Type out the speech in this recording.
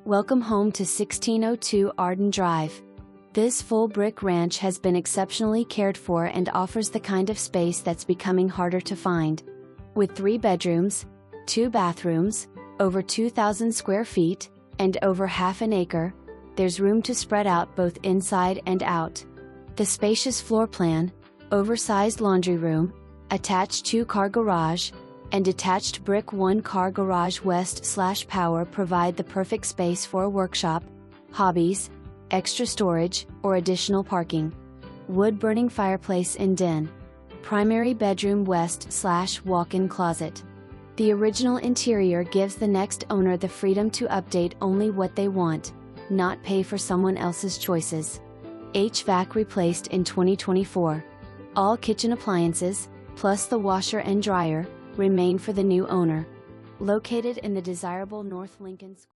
Welcome home to 1602 Arden Drive. This full brick ranch has been exceptionally cared for and offers the kind of space that's becoming harder to find. With 3 bedrooms, 2 bathrooms, over 2,000 square feet, and over half an acre, there's room to spread out both inside and out. The spacious floor plan, oversized laundry room, attached 2-car garage, and detached brick 1-car garage west/power provide the perfect space for a workshop, hobbies, extra storage, or additional parking. Wood-burning fireplace in den. Primary bedroom west/walk-in closet. The original interior gives the next owner the freedom to update only what they want, not pay for someone else's choices. HVAC replaced in 2024. All kitchen appliances, plus the washer and dryer, remain for the new owner. Located in the desirable North Lincoln